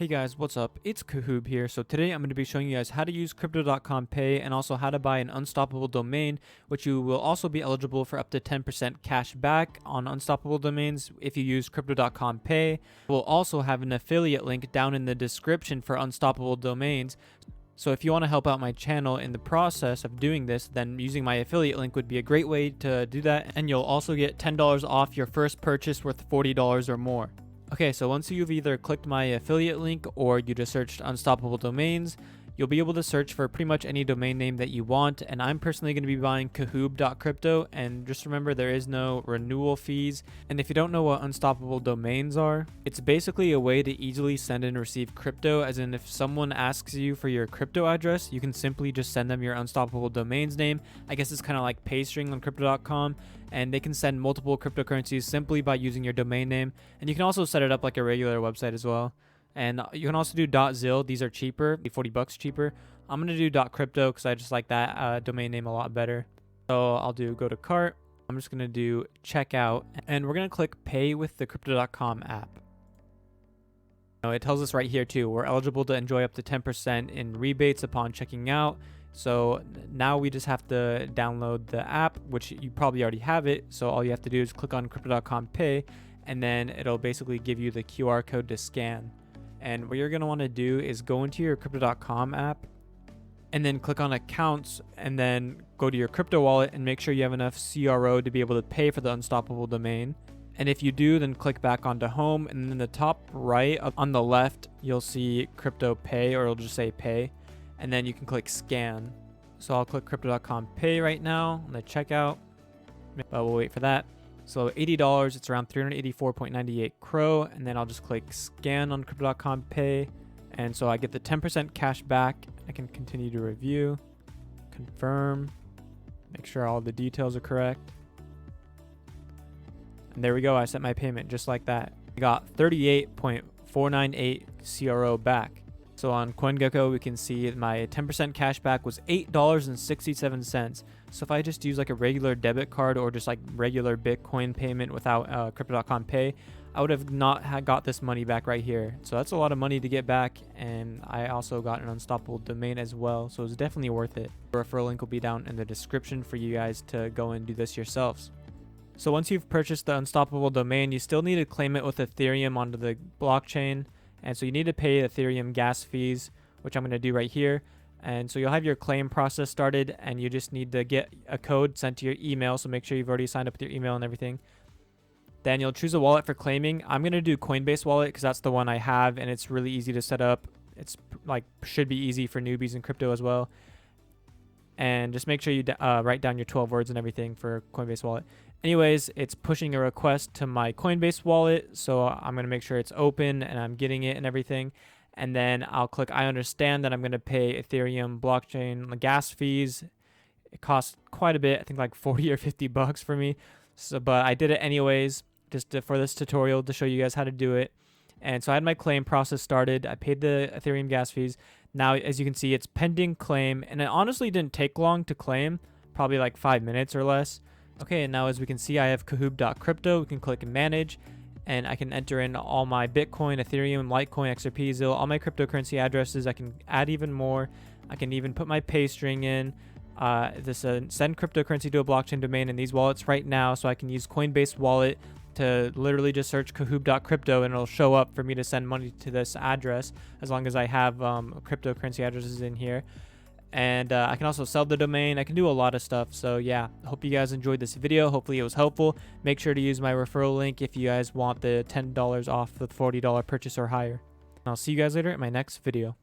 Hey guys, what's up? It's Kahoob here. So today I'm going to be showing you guys how to use Crypto.com Pay and also how to buy an unstoppable domain, which you will also be eligible for up to 10% cash back on unstoppable domains if you use Crypto.com Pay. We'll also have an affiliate link down in the description for unstoppable domains. So if you want to help out my channel in the process of doing this, then using my affiliate link would be a great way to do that. And you'll also get $10 off your first purchase worth $40 or more. Okay, so once you've either clicked my affiliate link or you just searched unstoppable domains, you'll be able to search for pretty much any domain name that you want. And I'm personally going to be buying kahoob.crypto. And just remember, there is no renewal fees. And if you don't know what unstoppable domains are, it's basically a way to easily send and receive crypto. As in, if someone asks you for your crypto address, you can simply just send them your unstoppable domains name. I guess it's kind of like paystring on crypto.com. And they can send multiple cryptocurrencies simply by using your domain name. And you can also set it up like a regular website as well. And you can also do .zil. These are cheaper, $40 cheaper. I'm going to do .crypto because I just like that domain name a lot better. So I'll do go to cart. I'm just going to do checkout. And we're going to click pay with the Crypto.com app. Now it tells us right here too, we're eligible to enjoy up to 10% in rebates upon checking out. So now we just have to download the app, which you probably already have it. So all you have to do is click on Crypto.com Pay, and then it'll basically give you the QR code to scan. And what you're going to want to do is go into your Crypto.com app and then click on accounts and then go to your crypto wallet and make sure you have enough CRO to be able to pay for the unstoppable domain. And if you do, then click back onto home, and in the top right on the left, you'll see crypto pay, or it'll just say pay. And then you can click scan. So I'll click Crypto.com Pay right now on the checkout, but we'll wait for that. So $80, it's around 384.98 CRO, and then I'll just click scan on Crypto.com Pay. And so I get the 10% cash back. I can continue to review, confirm, make sure all the details are correct. And there we go, I set my payment just like that. I got 38.498 CRO back. So on CoinGecko, we can see my 10% cash back was $8.67. So if I just use like a regular debit card or just like regular Bitcoin payment without Crypto.com Pay, I would have not got this money back right here. So that's a lot of money to get back. And I also got an unstoppable domain as well. So it's definitely worth it. The referral link will be down in the description for you guys to go and do this yourselves. So once you've purchased the unstoppable domain, you still need to claim it with Ethereum onto the blockchain. And so you need to pay Ethereum gas fees, which I'm going to do right here. And so you'll have your claim process started, and you just need to get a code sent to your email. So make sure you've already signed up with your email and everything. Then you'll choose a wallet for claiming. I'm going to do Coinbase wallet because that's the one I have, and it's really easy to set up. It's like should be easy for newbies in crypto as well. And just make sure you write down your 12 words and everything for Coinbase wallet. Anyways, it's pushing a request to my Coinbase wallet, so I'm going to make sure it's open and I'm getting it and everything. And then I'll click I understand that I'm going to pay Ethereum blockchain gas fees. It costs quite a bit, I think like 40 or 50 bucks for me. So, but I did it anyways, just for this tutorial to show you guys how to do it. And so I had my claim process started. I paid the Ethereum gas fees. Now, as you can see, it's pending claim, and it honestly didn't take long to claim, probably like 5 minutes or less. Okay, and now as we can see, I have kahoob.crypto. We can click manage, and I can enter in all my Bitcoin, Ethereum, Litecoin, XRP, ZIL, all my cryptocurrency addresses. I can add even more. I can even put my pay string in. Send cryptocurrency to a blockchain domain in these wallets right now, so I can use Coinbase wallet to literally just search kahoob.crypto, and it'll show up for me to send money to this address as long as I have cryptocurrency addresses in here. And I can also sell the domain. I can do a lot of stuff. So yeah, hope you guys enjoyed this video. Hopefully it was helpful. Make sure to use my referral link if you guys want the $10 off the $40 purchase or higher. And I'll see you guys later in my next video.